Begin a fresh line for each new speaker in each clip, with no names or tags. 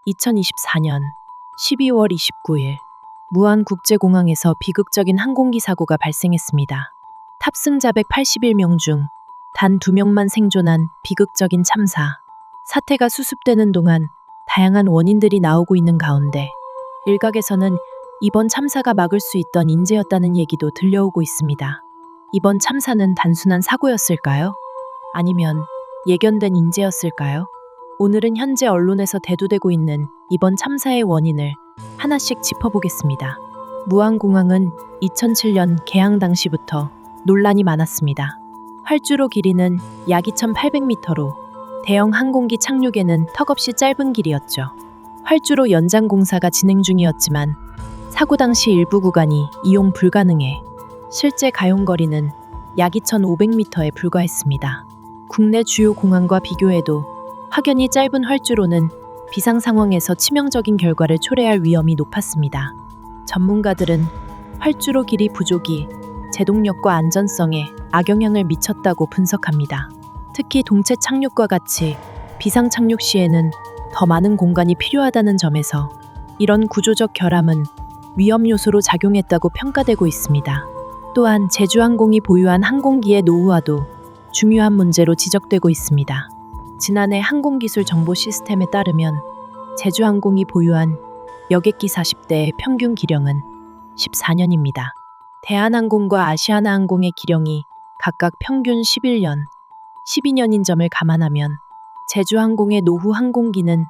2024년 12월 29일 무안국제공항에서 비극적인 항공기 사고가 발생했습니다. 탑승자 181명 중 단 2명만 생존한 비극적인 참사. 사태가 수습되는 동안 다양한 원인들이 나오고 있는 가운데 일각에서는 이번 참사가 막을 수 있던 인재였다는 얘기도 들려오고 있습니다. 이번 참사는 단순한 사고였을까요? 아니면 예견된 인재였을까요? 오늘은 현재 언론에서 대두되고 있는 이번 참사의 원인을 하나씩 짚어보겠습니다. 무안공항은 2007년 개항 당시부터 논란이 많았습니다. 활주로 길이는 약 2,800m로 대형 항공기 착륙에는 턱없이 짧은 길이었죠. 활주로 연장 공사가 진행 중이었지만 사고 당시 일부 구간이 이용 불가능해 실제 가용거리는 약 2,500m에 불과했습니다. 국내 주요 공항과 비교해도 확연히 짧은 활주로는 비상 상황에서 치명적인 결과를 초래할 위험이 높았습니다. 전문가들은 활주로 길이 부족이 제동력과 안전성에 악영향을 미쳤다고 분석합니다. 특히 동체 착륙과 같이 비상 착륙 시에는 더 많은 공간이 필요하다는 점에서 이런 구조적 결함은 위험 요소로 작용했다고 평가되고 있습니다. 또한 제주항공이 보유한 항공기의 노후화도 중요한 문제로 지적되고 있습니다. 지난해 항공기술 정보 시스템에 따르면 제주항공이 보유한 여객기 40대의 평균 기령은 14년입니다. 대한항공과 아시아나항공의 기령이 각각 평균 11년, 12년인 점을 감안하면 제주항공의 노후 항공기는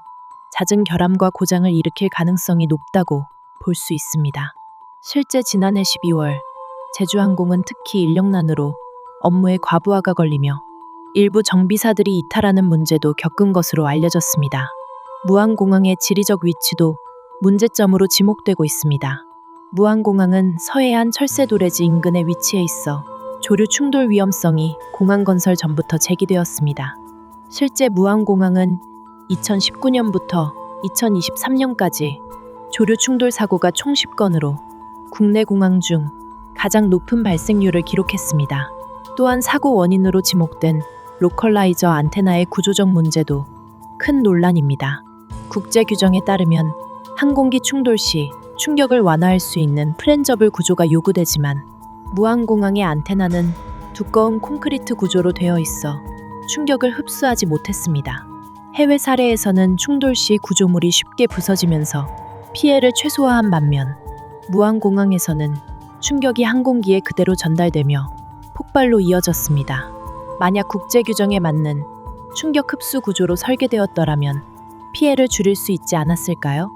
잦은 결함과 고장을 일으킬 가능성이 높다고 볼 수 있습니다. 실제 지난해 12월 제주항공은 특히 인력난으로 업무에 과부하가 걸리며 일부 정비사들이 이탈하는 문제도 겪은 것으로 알려졌습니다. 무안공항의 지리적 위치도 문제점으로 지목되고 있습니다. 무안공항은 서해안 철새도래지 인근에 위치해 있어 조류 충돌 위험성이 공항 건설 전부터 제기되었습니다. 실제 무안공항은 2019년부터 2023년까지 조류 충돌 사고가 총 10건으로 국내 공항 중 가장 높은 발생률을 기록했습니다. 또한 사고 원인으로 지목된 로컬라이저 안테나의 구조적 문제도 큰 논란입니다. 국제 규정에 따르면 항공기 충돌 시 충격을 완화할 수 있는 프렌저블 구조가 요구되지만 무안공항의 안테나는 두꺼운 콘크리트 구조로 되어 있어 충격을 흡수하지 못했습니다. 해외 사례에서는 충돌 시 구조물이 쉽게 부서지면서 피해를 최소화한 반면 무안공항에서는 충격이 항공기에 그대로 전달되며 폭발로 이어졌습니다. 만약 국제 규정에 맞는 충격 흡수 구조로 설계되었더라면 피해를 줄일 수 있지 않았을까요?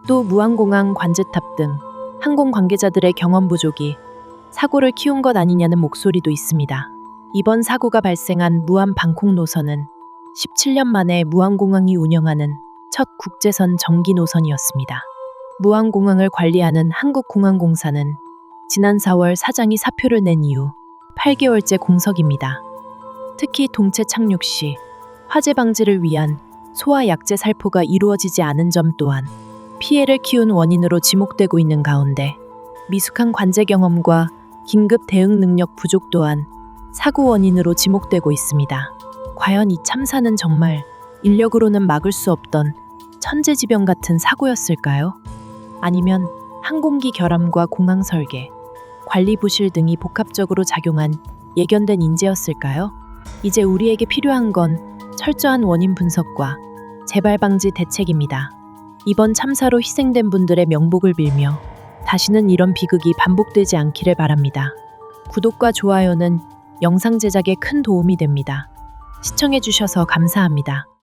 또 무안공항 관제탑 등 항공 관계자들의 경험 부족이 사고를 키운 것 아니냐는 목소리도 있습니다. 이번 사고가 발생한 무안 방콕 노선은 17년 만에 무안공항이 운영하는 첫 국제선 정기 노선이었습니다. 무안공항을 관리하는 한국공항공사는 지난 4월 사장이 사표를 낸 이후 8개월째 공석입니다. 특히 동체 착륙 시 화재 방지를 위한 소화 약제 살포가 이루어지지 않은 점 또한 피해를 키운 원인으로 지목되고 있는 가운데 미숙한 관제 경험과 긴급 대응 능력 부족 또한 사고 원인으로 지목되고 있습니다. 과연 이 참사는 정말 인력으로는 막을 수 없던 천재지변 같은 사고였을까요? 아니면 항공기 결함과 공항 설계, 관리 부실 등이 복합적으로 작용한 예견된 인재였을까요? 이제 우리에게 필요한 건 철저한 원인 분석과 재발 방지 대책입니다. 이번 참사로 희생된 분들의 명복을 빌며 다시는 이런 비극이 반복되지 않기를 바랍니다. 구독과 좋아요는 영상 제작에 큰 도움이 됩니다. 시청해주셔서 감사합니다.